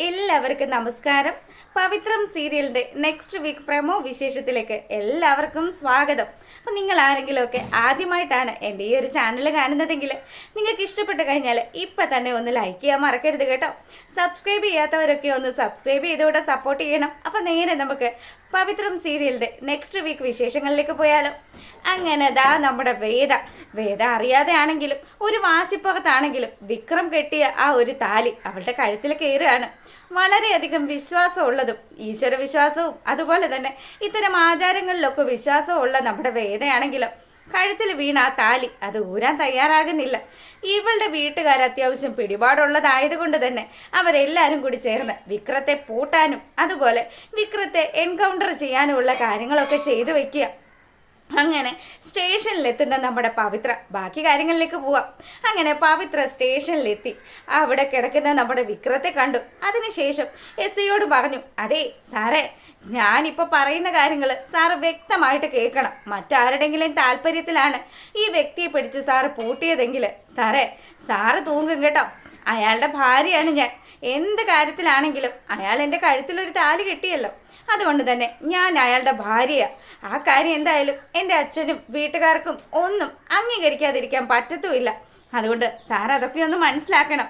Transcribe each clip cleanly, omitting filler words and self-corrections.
എല്ലാവർക്കും നമസ്കാരം. പവിത്രം സീരിയലിൻ്റെ നെക്സ്റ്റ് വീക്ക് പ്രമോ വിശേഷത്തിലേക്ക് എല്ലാവർക്കും സ്വാഗതം. അപ്പം നിങ്ങൾ ആരെങ്കിലുമൊക്കെ ആദ്യമായിട്ടാണ് എൻ്റെ ഈ ഒരു ചാനൽ കാണുന്നതെങ്കിൽ നിങ്ങൾക്ക് ഇഷ്ടപ്പെട്ട് കഴിഞ്ഞാൽ ഇപ്പം തന്നെ ഒന്ന് ലൈക്ക് ചെയ്യാൻ മറക്കരുത് കേട്ടോ. സബ്സ്ക്രൈബ് ചെയ്യാത്തവരൊക്കെ ഒന്ന് സബ്സ്ക്രൈബ് ചെയ്തുകൂടെ സപ്പോർട്ട് ചെയ്യണം. അപ്പം നേരെ നമുക്ക് പവിത്രം സീരിയലിൻ്റെ നെക്സ്റ്റ് വീക്ക് വിശേഷങ്ങളിലേക്ക് പോയാലോ. അങ്ങനെ ദാ നമ്മുടെ വേദ അറിയാതെ ആണെങ്കിലും ഒരു വാശിപ്പുറത്താണെങ്കിലും വിക്രം കെട്ടിയ ആ ഒരു താലി അവളുടെ കഴുത്തിൽ കയറുകയാണ്. വളരെയധികം വിശ്വാസമുള്ളതും ഈശ്വരവിശ്വാസവും അതുപോലെ തന്നെ ഇത്തരം ആചാരങ്ങളിലൊക്കെ വിശ്വാസമുള്ള നമ്മുടെ വേദയാണെങ്കിലും കഴുത്തിൽ വീണ ആ താലി അത് ഊരാൻ തയ്യാറാകുന്നില്ല. ഇവളുടെ വീട്ടുകാർ അത്യാവശ്യം പിടിപാടുള്ളതായതുകൊണ്ട് തന്നെ അവരെല്ലാവരും കൂടി ചേർന്ന് വിക്രത്തെ പൂട്ടാനും അതുപോലെ വിക്രത്തെ എൻകൗണ്ടർ ചെയ്യാനുമുള്ള കാര്യങ്ങളൊക്കെ ചെയ്തു വയ്ക്കുക. അങ്ങനെ സ്റ്റേഷനിലെത്തുന്ന നമ്മുടെ പവിത്ര ബാക്കി കാര്യങ്ങളിലേക്ക് പോവാം. അങ്ങനെ പവിത്ര സ്റ്റേഷനിലെത്തി അവിടെ കിടക്കുന്ന നമ്മുടെ വിക്രത്തെ കണ്ടു. അതിനുശേഷം എസ് പറഞ്ഞു, അതെ സാറേ, ഞാനിപ്പോൾ പറയുന്ന കാര്യങ്ങൾ സാറ് വ്യക്തമായിട്ട് കേൾക്കണം. മറ്റാരുടെങ്കിലും താല്പര്യത്തിലാണ് ഈ വ്യക്തിയെ പിടിച്ച് സാറ് പൂട്ടിയതെങ്കിൽ സാറ് തൂങ്ങും കേട്ടോ. അയാളുടെ ഭാര്യയാണ് ഞാൻ. എന്ത് കാര്യത്തിലാണെങ്കിലും അയാൾ എൻ്റെ കഴുത്തിലൊരു താലി കെട്ടിയല്ലോ, അതുകൊണ്ട് തന്നെ ഞാൻ അയാളുടെ ഭാര്യയാണ്. ആ കാര്യം എന്തായാലും എൻ്റെ അച്ഛനും വീട്ടുകാർക്കും ഒന്നും അംഗീകരിക്കാതിരിക്കാൻ പറ്റത്തുമില്ല. അതുകൊണ്ട് സാർ അതൊക്കെ ഒന്ന് മനസ്സിലാക്കണം.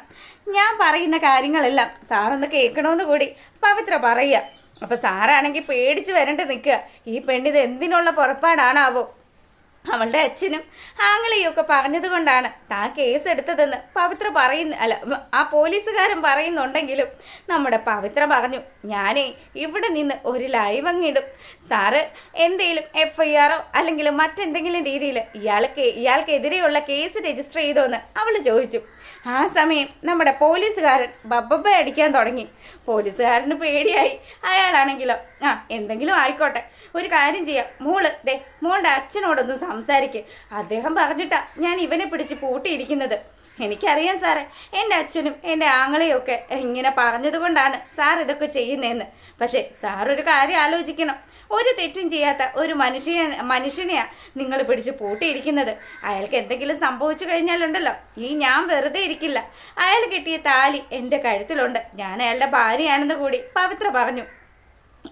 ഞാൻ പറയുന്ന കാര്യങ്ങളെല്ലാം സാറൊന്ന് കേൾക്കണമെന്ന് കൂടി പവിത്ര പറയുക. അപ്പം സാറാണെങ്കിൽ പേടിച്ച് വരണ്ട് നിൽക്കുക. ഈ പെണ്ണിത് എന്തിനുള്ള പുറപ്പാടാണാവോ. അവളുടെ അച്ഛനും ആങ്ങളെയൊക്കെ പറഞ്ഞത് കൊണ്ടാണ് താൻ കേസ് എടുത്തതെന്ന് പവിത്ര ആ പോലീസുകാരൻ പറയുന്നുണ്ടെങ്കിലും നമ്മുടെ പവിത്ര പറഞ്ഞു, ഞാനേ ഇവിടെ നിന്ന് ഒരു ലൈവ് അങ്ങിടും. സാറ് എന്തെങ്കിലും FIR അല്ലെങ്കിൽ മറ്റെന്തെങ്കിലും രീതിയിൽ ഇയാൾക്കെതിരെയുള്ള കേസ് രജിസ്റ്റർ ചെയ്തോന്ന് അവൾ ചോദിച്ചു. ആ സമയം നമ്മുടെ പോലീസുകാരൻ ബബ്ബ അടിക്കാൻ തുടങ്ങി. പോലീസുകാരന് പേടിയായി. അയാളാണെങ്കിലോ എന്തെങ്കിലും ആയിക്കോട്ടെ, ഒരു കാര്യം ചെയ്യാം, മോളുടെ അച്ഛനോടൊന്ന് സംസാരിക്കുക. അദ്ദേഹം പറഞ്ഞിട്ടാ ഞാൻ ഇവനെ പിടിച്ച് പൂട്ടിയിരിക്കുന്നത്. എനിക്കറിയാം സാറേ, എൻ്റെ അച്ഛനും എൻ്റെ ആങ്ങളെയും ഒക്കെ ഇങ്ങനെ പറഞ്ഞത് കൊണ്ടാണ് സാർ ഇതൊക്കെ ചെയ്യുന്നതെന്ന്. പക്ഷേ സാറൊരു കാര്യം ആലോചിക്കണം. ഒരു തെറ്റും ചെയ്യാത്ത ഒരു മനുഷ്യനെയാണ് നിങ്ങൾ പിടിച്ച് പൂട്ടിയിരിക്കുന്നത്. അയാൾക്ക് എന്തെങ്കിലും സംഭവിച്ചു കഴിഞ്ഞാലുണ്ടല്ലോ, ഞാൻ വെറുതെ ഇരിക്കില്ല. അയാൾ കിട്ടിയ താലി എൻ്റെ കഴുത്തിലുണ്ട്. ഞാൻ അയാളുടെ ഭാര്യയാണെന്ന് കൂടി പവിത്ര പറഞ്ഞു.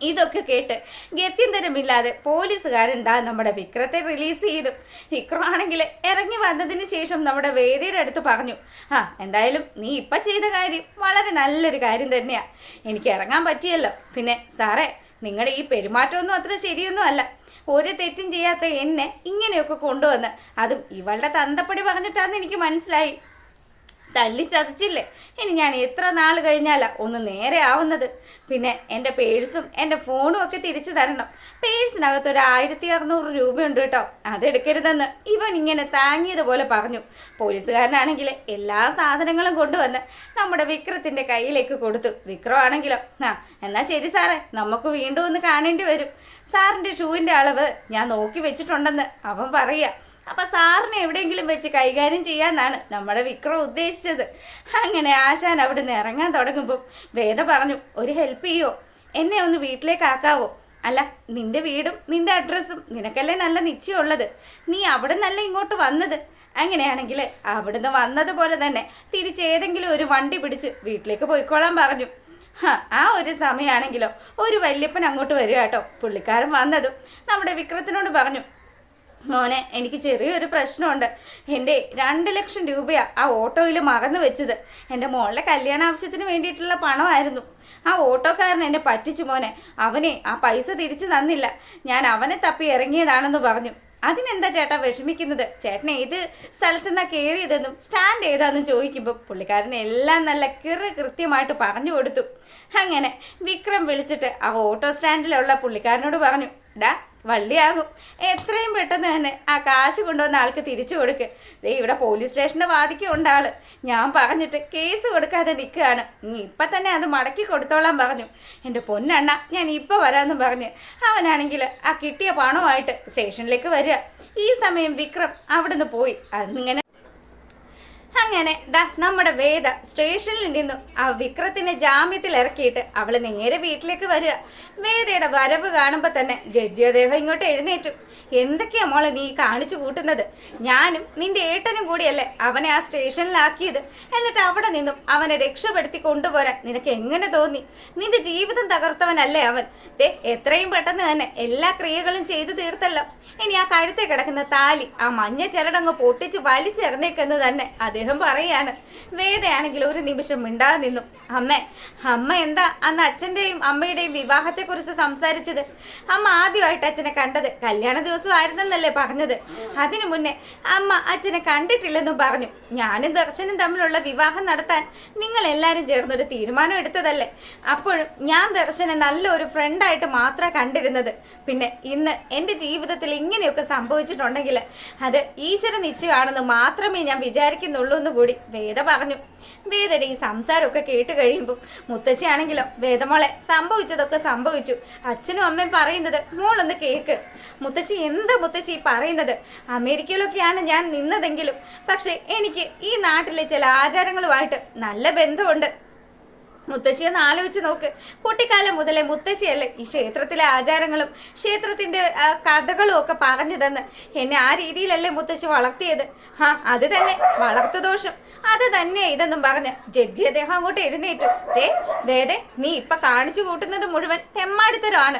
ഇതൊക്കെ കേട്ട് ഗത്യന്തരമില്ലാതെ പോലീസുകാരൻ നമ്മുടെ വിക്രത്തെ റിലീസ് ചെയ്തു. വിക്രമാണെങ്കിൽ ഇറങ്ങി വന്നതിന് ശേഷം നമ്മുടെ വേദിയുടെ അടുത്ത് പറഞ്ഞു, എന്തായാലും നീ ഇപ്പം ചെയ്ത കാര്യം വളരെ നല്ലൊരു കാര്യം തന്നെയാണ്. എനിക്ക് ഇറങ്ങാൻ പറ്റിയല്ലോ. പിന്നെ സാറേ, നിങ്ങളുടെ ഈ പെരുമാറ്റമൊന്നും അത്ര ശരിയൊന്നും അല്ല. ഒരു തെറ്റും ചെയ്യാത്ത എന്നെ ഇങ്ങനെയൊക്കെ കൊണ്ടുവന്ന്, അതും ഇവളുടെ തന്തപ്പടി പറഞ്ഞിട്ടാന്ന് എനിക്ക് മനസ്സിലായി. തല്ലി ചതച്ചില്ലേ. ഇനി ഞാൻ എത്ര നാൾ കഴിഞ്ഞാലാ ഒന്ന് നേരെ ആവുന്നത്. പിന്നെ എൻ്റെ പേഴ്സും എൻ്റെ ഫോണും ഒക്കെ തിരിച്ചു തരണം. പേഴ്സിനകത്തൊരു 1600 രൂപയുണ്ട് കേട്ടോ, അതെടുക്കരുതെന്ന് ഇവൻ ഇങ്ങനെ താങ്ങിയതുപോലെ പറഞ്ഞു. പോലീസുകാരനാണെങ്കിൽ എല്ലാ സാധനങ്ങളും കൊണ്ടുവന്ന് നമ്മുടെ വിക്രത്തിൻ്റെ കയ്യിലേക്ക് കൊടുത്തു. വിക്രമാണെങ്കിലോ, എന്നാൽ ശരി സാറേ, നമുക്ക് വീണ്ടും ഒന്ന് കാണേണ്ടി വരും. സാറിൻ്റെ ഷൂവിൻ്റെ അളവ് ഞാൻ നോക്കി വെച്ചിട്ടുണ്ടെന്ന് അവൻ പറയുക. അപ്പം സാറിനെ എവിടെയെങ്കിലും വെച്ച് കൈകാര്യം ചെയ്യാമെന്നാണ് നമ്മുടെ വിക്രം ഉദ്ദേശിച്ചത്. അങ്ങനെ ആശാൻ അവിടെ നിന്ന് ഇറങ്ങാൻ തുടങ്ങുമ്പം വേദ പറഞ്ഞു, ഒരു ഹെൽപ്പ് ചെയ്യോ, എന്നെ ഒന്ന് വീട്ടിലേക്ക് ആക്കാവോ? അല്ല, നിന്റെ വീടും നിന്റെ അഡ്രസ്സും നിനക്കല്ലേ നല്ല നിശ്ചയമുള്ളത്. നീ അവിടെ നല്ല ഇങ്ങോട്ട് വന്നത്. അങ്ങനെയാണെങ്കിൽ അവിടുന്ന് വന്നതുപോലെ തന്നെ തിരിച്ചേതെങ്കിലും ഒരു വണ്ടി പിടിച്ച് വീട്ടിലേക്ക് പോയിക്കോളാൻ പറഞ്ഞു. ആ ഒരു സമയമാണെങ്കിലോ ഒരു വല്യപ്പൻ അങ്ങോട്ട് വരിക കേട്ടോ. പുള്ളിക്കാരൻ വന്നതും നമ്മുടെ വിക്രത്തിനോട് പറഞ്ഞു, മോനെ, എനിക്ക് ചെറിയൊരു പ്രശ്നമുണ്ട്. എൻ്റെ 2 ലക്ഷം രൂപയാണ് ആ ഓട്ടോയിൽ മറന്നു വെച്ചത്. എൻ്റെ മോളുടെ കല്യാണ ആവശ്യത്തിന് വേണ്ടിയിട്ടുള്ള പണമായിരുന്നു. ആ ഓട്ടോക്കാരൻ എന്നെ പറ്റിച്ചു മോനെ. അവനെ ആ പൈസ തിരിച്ചു തന്നില്ല. ഞാൻ അവനെ തപ്പി ഇറങ്ങിയതാണെന്ന് പറഞ്ഞു. അതിനെന്താ ചേട്ടാ വിഷമിക്കുന്നത്? ചേട്ടൻ ഏത് സ്ഥലത്തു നിന്നാണ് കയറിയതെന്നും സ്റ്റാൻഡ് ഏതാണെന്നും ചോദിക്കുമ്പോൾ പുള്ളിക്കാരൻ എല്ലാം നല്ല കൃത്യമായിട്ട് പറഞ്ഞു കൊടുത്തു. അങ്ങനെ വിക്രം വിളിച്ചിട്ട് ആ ഓട്ടോ സ്റ്റാൻഡിലുള്ള പുള്ളിക്കാരനോട് പറഞ്ഞു, വള്ളിയാകും, എത്രയും പെട്ടെന്ന് തന്നെ ആ കാശ് കൊണ്ടുവന്ന ആൾക്ക് തിരിച്ചു കൊടുക്ക്. ഇവിടെ പോലീസ് സ്റ്റേഷൻ്റെ വാതിക്ക് ഉണ്ട് ആള്. ഞാൻ പറഞ്ഞിട്ട് കേസ് കൊടുക്കാതെ നിൽക്കുകയാണ്. നീ ഇപ്പം തന്നെ അത് മടക്കി കൊടുത്തോളാൻ പറഞ്ഞു. എൻ്റെ പൊന്നണ്ണ, ഞാൻ ഇപ്പം വരാമെന്നും പറഞ്ഞ് അവനാണെങ്കിൽ ആ കിട്ടിയ പണമായിട്ട് സ്റ്റേഷനിലേക്ക് വരിക. ഈ സമയം വിക്രം അവിടെ നിന്ന് പോയി. അതിങ്ങനെ അങ്ങനെ നമ്മുടെ വേദ സ്റ്റേഷനിൽ നിന്നും ആ വിക്രത്തിനെ ജാമ്യത്തിൽ ഇറക്കിയിട്ട് അവള് നേരെ വീട്ടിലേക്ക് വരിക. വേദയുടെ വരവ് കാണുമ്പോ തന്നെ ജഡ്ജി അദ്ദേഹം ഇങ്ങോട്ട് എഴുന്നേറ്റു. എന്തൊക്കെയാ മോളെ നീ കാണിച്ചു കൂട്ടുന്നത്? ഞാനും നിന്റെ ഏട്ടനും കൂടിയല്ലേ അവനെ ആ സ്റ്റേഷനിലാക്കിയത്. എന്നിട്ട് അവിടെ നിന്നും അവനെ രക്ഷപ്പെടുത്തി കൊണ്ടുപോരാൻ നിനക്ക് എങ്ങനെ തോന്നി? നിന്റെ ജീവിതം തകർത്തവനല്ലേ അവൻ. എത്രയും പെട്ടെന്ന് തന്നെ എല്ലാ ക്രിയകളും ചെയ്തു തീർത്തല്ലോ. ഇനി ആ കഴുത്തെ കിടക്കുന്ന താലി, ആ മഞ്ഞ ചരടങ്ങ് പൊട്ടിച്ച് വലിച്ചെറിഞ്ഞേക്കെന്ന് തന്നെ അദ്ദേഹം പറയാണ്. വേദയാണെങ്കിൽ ഒരു നിമിഷം മിണ്ടാതെ നിന്നു. അമ്മ എന്താ അന്ന് അച്ഛൻ്റെയും അമ്മയുടെയും വിവാഹത്തെക്കുറിച്ച് സംസാരിച്ചത്? അമ്മ ആദ്യമായിട്ട് അച്ഛനെ കണ്ടത് കല്യാണ ദിവസമായിരുന്നെന്നല്ലേ പറഞ്ഞത്? അതിനു മുന്നേ അമ്മ അച്ഛനെ കണ്ടിട്ടില്ലെന്നും പറഞ്ഞു. ഞാനും ദർശനും തമ്മിലുള്ള വിവാഹം നടത്താൻ നിങ്ങൾ എല്ലാവരും ചേർന്നൊരു തീരുമാനം എടുത്തതല്ലേ? അപ്പോഴും ഞാൻ ദർശനെ നല്ലൊരു ഫ്രണ്ടായിട്ട് മാത്രമേ കണ്ടിരുന്നത്. പിന്നെ ഇന്ന് എൻ്റെ ജീവിതത്തിൽ ഇങ്ങനെയൊക്കെ സംഭവിച്ചിട്ടുണ്ടെങ്കിൽ അത് ഈശ്വര നിശ്ചയമാണെന്ന് മാത്രമേ ഞാൻ വിചാരിക്കുന്നുള്ളൂ എന്ന് കൂടി വേദ പറഞ്ഞു. വേദയുടെ ഈ സംസാരമൊക്കെ കേട്ട് കഴിയുമ്പോൾ മുത്തശ്ശിയാണെങ്കിലോ, വേദമോളെ സംഭവിച്ചതൊക്കെ സംഭവിച്ചു. അച്ഛനും അമ്മയും പറയുന്നത് മോളൊന്ന് കേക്ക്. മുത്തശ്ശി എന്താ മുത്തശ്ശി പറയുന്നത്? അമേരിക്കയിലൊക്കെയാണ് ഞാൻ നിന്നതെങ്കിലും പക്ഷെ എനിക്ക് ഈ നാട്ടിലെ ചില ആചാരങ്ങളുമായിട്ട് നല്ല ബന്ധമുണ്ട്. മുത്തശ്ശിയെ ഒന്ന് ആലോചിച്ച് നോക്ക്. കുട്ടിക്കാലം മുതലേ മുത്തശ്ശിയല്ലേ ഈ ക്ഷേത്രത്തിലെ ആചാരങ്ങളും ക്ഷേത്രത്തിന്റെ കഥകളും ഒക്കെ പറഞ്ഞു തന്ന് എന്നെ ആ രീതിയിലല്ലേ മുത്തശ്ശി വളർത്തിയത്. അത് തന്നെ വളർത്തുദോഷം, അത് തന്നെ ഇതെന്നും പറഞ്ഞ് ജഡ്ജി അദ്ദേഹം അങ്ങോട്ട് എഴുന്നേറ്റു. വേദേ, നീ ഇപ്പൊ കാണിച്ചു കൂട്ടുന്നത് മുഴുവൻ തെമ്മാടിത്തരമാണ്.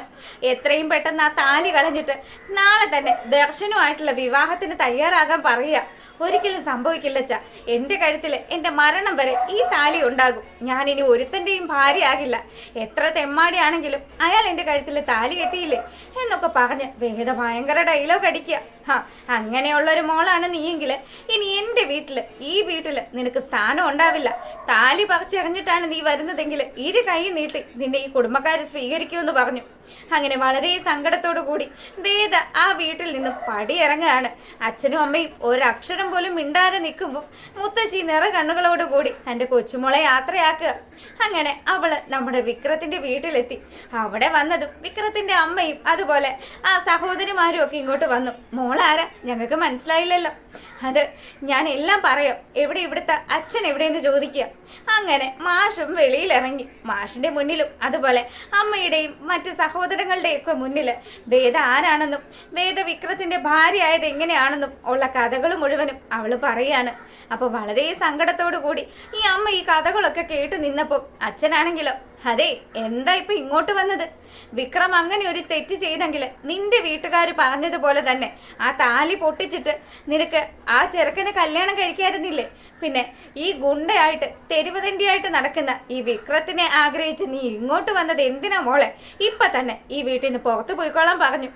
എത്രയും പെട്ടെന്ന് ആ താലി കളഞ്ഞിട്ട് നാളെ തന്നെ ദർശനമായിട്ടുള്ള വിവാഹത്തിന് തയ്യാറാകാൻ പറയുക. ഒരിക്കലും സംഭവിക്കില്ലച്ചാ. എൻ്റെ കഴുത്തിൽ എൻ്റെ മരണം വരെ ഈ താലി ഉണ്ടാകും. ഞാനിനി ഒരുത്തൻ്റെയും ഭാര്യയാകില്ല. എത്ര തെമ്മാടിയാണെങ്കിലും അയാൾ എൻ്റെ കഴുത്തിൽ താലി കെട്ടിയില്ലേ എന്നൊക്കെ പറഞ്ഞ് വേദ ഭയങ്കര ഡയലോഗ് അടിക്കുക. അങ്ങനെയുള്ളൊരു മോളാണ് നീയെങ്കിൽ ഇനി എൻ്റെ ഈ വീട്ടിൽ നിനക്ക് സ്ഥാനം ഉണ്ടാവില്ല. താലി പറിച്ചെറിഞ്ഞിട്ടാണ് നീ വരുന്നതെങ്കിൽ ഇരു കൈ നീട്ടി നിന്റെ ഈ കുടുംബക്കാർ സ്വീകരിക്കുമെന്ന് പറഞ്ഞു. അങ്ങനെ വളരെ സങ്കടത്തോടു കൂടി വേദ ആ വീട്ടിൽ നിന്നും പടിയിറങ്ങുകയാണ്. അച്ഛനും അമ്മയും ഒരക്ഷരം പോലും മിണ്ടാതെ നിൽക്കുമ്പോൾ മുത്തശ്ശി നിറ കണ്ണുകളോടുകൂടി തൻ്റെ കൊച്ചുമോളെ യാത്രയാക്കുക. അങ്ങനെ അവള് നമ്മുടെ വിക്രത്തിന്റെ വീട്ടിലെത്തി. അവിടെ വന്നതും വിക്രത്തിന്റെ അമ്മയും അതുപോലെ ആ സഹോദരിമാരും ഒക്കെ ഇങ്ങോട്ട് വന്നു. മോളാരാ? ഞങ്ങൾക്ക് മനസ്സിലായില്ലല്ലോ. അത് ഞാൻ എല്ലാം പറയാം. ഇവിടുത്തെ അച്ഛൻ എവിടെയെന്ന് ചോദിക്കുക. അങ്ങനെ മാഷും വെളിയിലിറങ്ങി. മാഷിന്റെ മുന്നിലും അതുപോലെ അമ്മയുടെയും മറ്റ് സഹോദരങ്ങളുടെയും ഒക്കെ മുന്നിൽ വേദ ആരാണെന്നും വേദ വിക്രത്തിന്റെ ഭാര്യ ആയത് എങ്ങനെയാണെന്നും ഉള്ള കഥകൾ മുഴുവനും അവള് പറയാണ്. അപ്പൊ വളരെ സങ്കടത്തോടു കൂടി ഈ അമ്മ ഈ കഥകളൊക്കെ കേട്ട് നിന്നപ്പോൾ അച്ഛനാണെങ്കിലോ, അതെ എന്താ ഇപ്പൊ ഇങ്ങോട്ട് വന്നത്? വിക്രം അങ്ങനെ ഒരു തെറ്റ് ചെയ്തെങ്കിൽ നിന്റെ വീട്ടുകാർ പറഞ്ഞതുപോലെ തന്നെ ആ താലി പൊട്ടിച്ചിട്ട് നിനക്ക് ആ ചെറുക്കനെ കല്യാണം കഴിക്കായിരുന്നില്ലേ? പിന്നെ ഈ ഗുണ്ടയായിട്ട് തെരുവതണ്ടിയായിട്ട് നടക്കുന്ന ഈ വിക്രത്തിനെ ആഗ്രഹിച്ച് നീ ഇങ്ങോട്ട് വന്നത് എന്തിനാ മോളെ? ഇപ്പൊ തന്നെ ഈ വീട്ടിൽ നിന്ന് പുറത്തു പോയിക്കോളാൻ പറഞ്ഞു.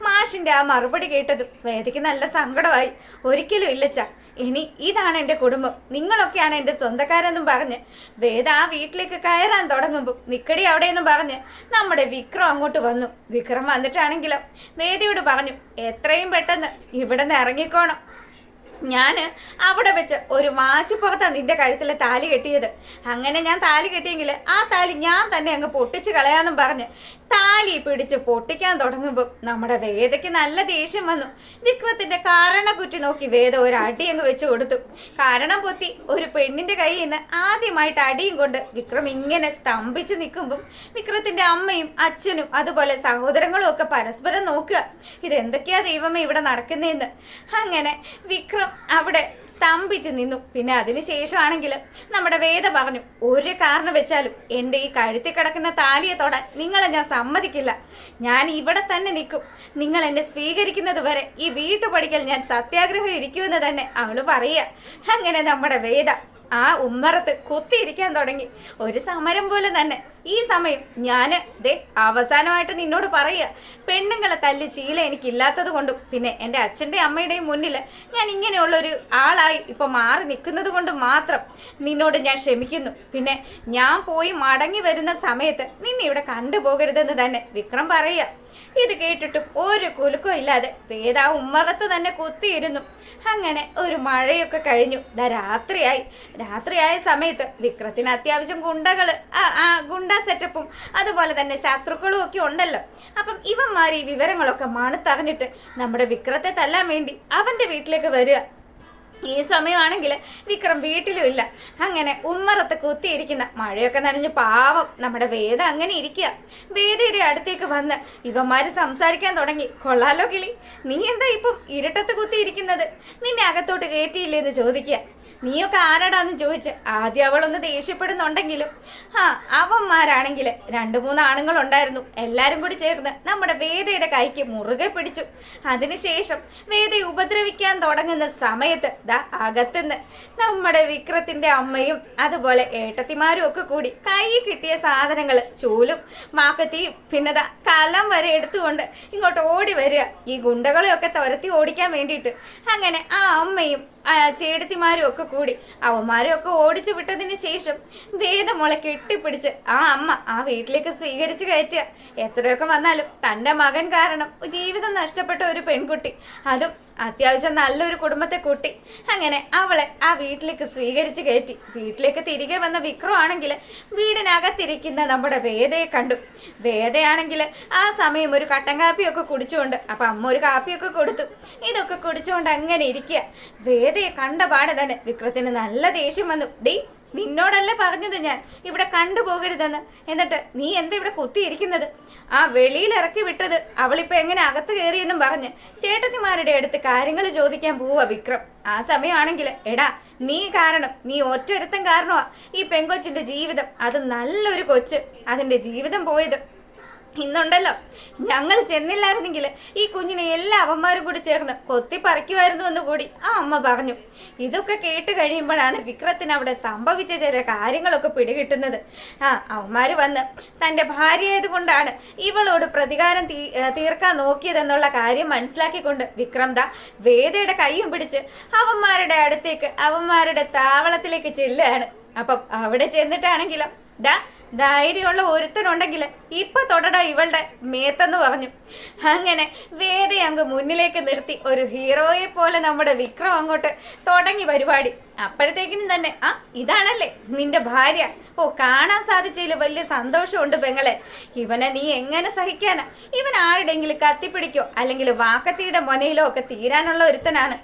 മാഷിന്റെ ആ മറുപടി കേട്ടതും വേദയ്ക്ക് നല്ല സങ്കടമായി. ഒരിക്കലും ഇല്ലച്ചാ, ഇനി ഇതാണ് എൻ്റെ കുടുംബം, നിങ്ങളൊക്കെയാണ് എൻ്റെ സ്വന്തക്കാരെന്നും പറഞ്ഞ് വേദ ആ വീട്ടിലേക്ക് കയറാൻ തുടങ്ങുമ്പോൾ നിക്കടി അവിടെയെന്നും പറഞ്ഞ് നമ്മുടെ വിക്രം അങ്ങോട്ട് വന്നു. വിക്രം വന്നിട്ടാണെങ്കിലോ വേദയോട് പറഞ്ഞു, എത്രയും പെട്ടെന്ന് ഇവിടെ നിന്ന് ഇറങ്ങിക്കോണം. ഞാൻ അവിടെ വെച്ച് ഒരു വാശിപ്പുറത്താണ് നിന്റെ കഴുത്തിലെ താലി കെട്ടിയത്. അങ്ങനെ ഞാൻ താലി കെട്ടിയെങ്കിൽ ആ താലി ഞാൻ തന്നെ അങ്ങ് പൊട്ടിച്ച് കളയാന്നും പറഞ്ഞ് താലി പിടിച്ച് പൊട്ടിക്കാൻ തുടങ്ങുമ്പോൾ നമ്മുടെ വേദയ്ക്ക് നല്ല ദേഷ്യം വന്നു. വിക്രത്തിന്റെ കാരണ കുറ്റി നോക്കി വേദ ഒരു അടി അങ്ങ് വെച്ച് കൊടുത്തു. കാരണം പൊത്തി ഒരു പെണ്ണിന്റെ കയ്യിൽ നിന്ന് ആദ്യമായിട്ട് അടിയും കൊണ്ട് വിക്രം ഇങ്ങനെ സ്തംഭിച്ച് നിൽക്കുമ്പോൾ വിക്രത്തിന്റെ അമ്മയും അച്ഛനും അതുപോലെ സഹോദരങ്ങളും ഒക്കെ പരസ്പരം നോക്കുക, ഇതെന്തൊക്കെയാ ദൈവമേ ഇവിടെ നടക്കുന്നതെന്ന്. അങ്ങനെ വിക്രം അവിടെ സ്തംഭിച്ച് നിന്നു. പിന്നെ അതിനുശേഷമാണെങ്കിൽ നമ്മുടെ വേദ പറഞ്ഞു, ഒരു കാരണം വെച്ചാലും എൻ്റെ ഈ കഴുത്തിൽ കിടക്കുന്ന താലിയെ തൊടാൻ നിങ്ങളെ ഞാൻ സമ്മതിക്കില്ല. ഞാൻ ഇവിടെ തന്നെ നിൽക്കും. നിങ്ങൾ എന്നെ സ്വീകരിക്കുന്നത് വരെ ഈ വീട്ടുപടിക്കൽ ഞാൻ സത്യാഗ്രഹം ഇരിക്കുമെന്ന് തന്നെ അവള് പറയുക. അങ്ങനെ നമ്മുടെ വേദ ആ ഉമ്മറത്ത് കുത്തിയിരിക്കാൻ തുടങ്ങി. ഒരു സമരം പോലെ തന്നെ. ഈ സമയം ഞാന് അവസാനമായിട്ട് നിന്നോട് പറയുക, പെണ്ണുങ്ങളെ തല്ലി ശീലം എനിക്കില്ലാത്തത് കൊണ്ടും പിന്നെ എൻ്റെ അച്ഛൻ്റെ അമ്മയുടെയും മുന്നിൽ ഞാൻ ഇങ്ങനെയുള്ളൊരു ആളായി ഇപ്പൊ മാറി നിൽക്കുന്നത് കൊണ്ട് മാത്രം നിന്നോട് ഞാൻ ക്ഷമിക്കുന്നു. പിന്നെ ഞാൻ പോയി മടങ്ങി വരുന്ന സമയത്ത് നിന്നെ ഇവിടെ കണ്ടുപോകരുതെന്ന് തന്നെ വിക്രം പറയുക. ഇത് കേട്ടിട്ടും ഒരു കുലുക്കം ഇല്ലാതെ വേദ ആ ഉമ്മറത്ത് തന്നെ കുത്തിയിരുന്നു. അങ്ങനെ ഒരു മഴയൊക്കെ കഴിഞ്ഞു. രാത്രിയായ സമയത്ത് വിക്രത്തിന് അത്യാവശ്യം ഗുണ്ട സെറ്റപ്പും അതുപോലെ തന്നെ ശത്രുക്കളും ഒക്കെ ഉണ്ടല്ലോ. അപ്പം ഇവന്മാർ ഈ വിവരങ്ങളൊക്കെ മണത്തറിഞ്ഞിട്ട് നമ്മുടെ വിക്രത്തെ തല്ലാൻ വേണ്ടി അവന്റെ വീട്ടിലേക്ക് വരിക. ഈ സമയമാണെങ്കിൽ വിക്രം വീട്ടിലും ഇല്ല. അങ്ങനെ ഉമ്മറത്ത് കുത്തിയിരിക്കുന്ന മഴയൊക്കെ നനഞ്ഞ് പാവം നമ്മുടെ വേദ അങ്ങനെ ഇരിക്കുക. വേദയുടെ അടുത്തേക്ക് വന്ന് ഇവന്മാര് സംസാരിക്കാൻ തുടങ്ങി. കൊള്ളാലോ കിളി, നീ എന്താ ഇപ്പം ഇരുട്ടത്ത് കുത്തിയിരിക്കുന്നത്? നിന്നെ അകത്തോട്ട് കയറ്റിയില്ലേന്ന് ചോദിക്കുക. നീയൊക്കെ ആരാടാന്ന് ചോദിച്ച് ആദ്യം അവളൊന്ന് ദേഷ്യപ്പെടുന്നുണ്ടെങ്കിലും അവന്മാരാണെങ്കിൽ 2-3 ആണുങ്ങളുണ്ടായിരുന്നു. എല്ലാരും കൂടി ചേർന്ന് നമ്മുടെ വേദയുടെ കൈക്ക് മുറുകെ പിടിച്ചു. അതിനുശേഷം വേദയെ ഉപദ്രവിക്കാൻ തുടങ്ങുന്ന സമയത്ത് അകത്തുനിന്ന് നമ്മുടെ വിക്രത്തിന്റെ അമ്മയും അതുപോലെ ഏട്ടത്തിമാരും ഒക്കെ കൂടി കൈ കിട്ടിയ സാധനങ്ങൾ, ചൂലും മാക്കത്തിയും പിന്നെ കലം വരെ എടുത്തുകൊണ്ട് ഇങ്ങോട്ട് ഓടി വരിക, ഈ ഗുണ്ടകളെയൊക്കെ തുരത്തി ഓടിക്കാൻ വേണ്ടിയിട്ട്. അങ്ങനെ ആ അമ്മയും ചേടത്തിമാരും ഒക്കെ കൂടി അവന്മാരെ ഒക്കെ ഓടിച്ചു വിട്ടതിന് ശേഷം വേദമോളെ കെട്ടിപ്പിടിച്ച് ആ അമ്മ ആ വീട്ടിലേക്ക് സ്വീകരിച്ച് കയറ്റുക. എത്രയൊക്കെ വന്നാലും തൻ്റെ മകൻ കാരണം ജീവിതം നഷ്ടപ്പെട്ട ഒരു പെൺകുട്ടി, അതും അത്യാവശ്യം നല്ലൊരു കുടുംബത്തെ കൂട്ടി. അങ്ങനെ അവളെ ആ വീട്ടിലേക്ക് സ്വീകരിച്ച് കയറ്റി. വീട്ടിലേക്ക് തിരികെ വന്ന വിക്രം ആണെങ്കിൽ വീടിനകത്തിരിക്കുന്ന നമ്മുടെ വേദയെ കണ്ടു. വേദയാണെങ്കിൽ ആ സമയം ഒരു കട്ടൻ കാപ്പിയൊക്കെ കുടിച്ചുകൊണ്ട്, അപ്പൊ അമ്മ ഒരു കാപ്പിയൊക്കെ കൊടുത്തു. ഇതൊക്കെ കുടിച്ചുകൊണ്ട് അങ്ങനെ ഇരിക്കുക. വേദയെ കണ്ട പാടെ തന്നെ വിക്രത്തിന് നല്ല ദേഷ്യം വന്നു. നിന്നോടല്ലേ പറഞ്ഞത് ഞാൻ ഇവിടെ കണ്ടുപോകരുതെന്ന്, എന്നിട്ട് നീ എന്താ ഇവിടെ കുത്തിയിരിക്കുന്നത്? ആ വെളിയിൽ ഇറക്കി വിട്ടത് അവളിപ്പോ എങ്ങനെ അകത്ത് കയറിയെന്നും പറഞ്ഞ് ചേട്ടത്തിമാരുടെ അടുത്ത് കാര്യങ്ങൾ ചോദിക്കാൻ പോവാ വിക്രം. ആ സമയമാണെങ്കിൽ എടാ നീ കാരണം, നീ ഒറ്റൊരുത്തൻ കാരണമാ ഈ പെങ്കൊച്ചിന്റെ ജീവിതം, അത് നല്ലൊരു കൊച്ച്, അതിന്റെ ജീവിതം പോയത്. ഇന്നുണ്ടല്ലോ ഞങ്ങൾ ചെന്നില്ലായിരുന്നെങ്കിൽ ഈ കുഞ്ഞിനെ എല്ലാ അവന്മാരും കൂടി ചേർന്ന് കൊത്തിപ്പറിക്കുമായിരുന്നു എന്ന് കൂടി ആ അമ്മ പറഞ്ഞു. ഇതൊക്കെ കേട്ട് കഴിയുമ്പോഴാണ് വിക്രത്തിന് അവിടെ സംഭവിച്ച ചില കാര്യങ്ങളൊക്കെ പിടികിട്ടുന്നത്. അവന്മാര് വന്ന് തൻ്റെ ഭാര്യയായത് കൊണ്ടാണ് ഇവളോട് പ്രതികാരം തീർക്കാൻ നോക്കിയതെന്നുള്ള കാര്യം മനസ്സിലാക്കിക്കൊണ്ട് വിക്രം വേദയുടെ കൈയും പിടിച്ച് അവന്മാരുടെ അടുത്തേക്ക്, അവന്മാരുടെ താവളത്തിലേക്ക് ചെല്ലുകയാണ്. അപ്പം അവിടെ ചെന്നിട്ടാണെങ്കിലും ധൈര്യമുള്ള ഒരുത്തനുണ്ടെങ്കിൽ ഇപ്പൊ തൊടടാ ഇവളുടെ മേത്തെന്ന് പറഞ്ഞു. അങ്ങനെ വേദയെ അങ്ങ് മുന്നിലേക്ക് നിർത്തി ഒരു ഹീറോയെ പോലെ നമ്മുടെ വിക്രം അങ്ങോട്ട് തുടങ്ങി പരിപാടി. അപ്പോഴത്തേക്കിനും തന്നെ ഇതാണല്ലേ നിന്റെ ഭാര്യ? ഓ, കാണാൻ സാധിച്ചതിൽ വലിയ സന്തോഷമുണ്ട് പെങ്ങളെ. ഇവനെ നീ എങ്ങനെ സഹിക്കാനാ? ഇവൻ ആരുടെങ്കിലും കത്തിപ്പിടിക്കോ അല്ലെങ്കിൽ വാക്കത്തിയുടെ മൊനയിലോ ഒക്കെ തീരാനുള്ള ഒരുത്തനാണ്.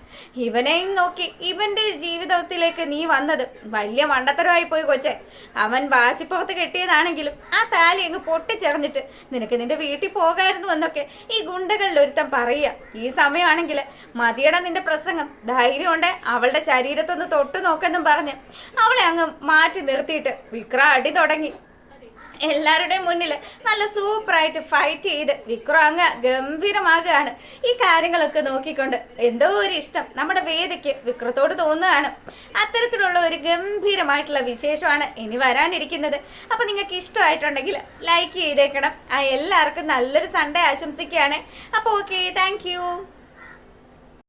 ഇവനെയും നോക്കി ഇവന്റെ ജീവിതത്തിലേക്ക് നീ വന്നത് വലിയ മണ്ടത്തരമായി പോയി കൊച്ചെ. അവൻ വാശിപ്പുറത്ത് കെട്ടിയതാണെങ്കിലും ആ താലി അങ്ങ് പൊട്ടിച്ചെറിഞ്ഞിട്ട് നിനക്ക് നിന്റെ വീട്ടിൽ പോകായിരുന്നു എന്നൊക്കെ ഈ ഗുണ്ടകളിൽ ഒരുത്തൻ പറയുക. ഈ സമയമാണെങ്കിൽ മതിയട നിന്റെ പ്രസംഗം, ധൈര്യമുണ്ട് അവളുടെ ശരീരത്തൊന്ന് തൊട്ടു നോക്കെന്നും പറഞ്ഞ് അവളെ അങ്ങ് മാറ്റി നിർത്തിയിട്ട് വിക്രം അടി തുടങ്ങി. എല്ലാവരുടെയും മുന്നിൽ നല്ല സൂപ്പറായിട്ട് ഫൈറ്റ് ചെയ്ത് വിക്രം അങ്ങ് ഗംഭീരമാകുകയാണ്. ഈ കാര്യങ്ങളൊക്കെ നോക്കിക്കൊണ്ട് എന്തോ ഒരു ഇഷ്ടം നമ്മുടെ വേദയ്ക്ക് വിക്രത്തോട് തോന്നുകയാണ്. അത്തരത്തിലുള്ള ഒരു ഗംഭീരമായിട്ടുള്ള വിശേഷമാണ് ഇനി വരാനിരിക്കുന്നത്. അപ്പൊ നിങ്ങൾക്ക് ഇഷ്ടമായിട്ടുണ്ടെങ്കിൽ ലൈക്ക് ചെയ്തേക്കണം. എല്ലാവർക്കും നല്ലൊരു സൺഡേ ആശംസിക്കുകയാണ്. അപ്പോൾ ഓക്കെ, താങ്ക്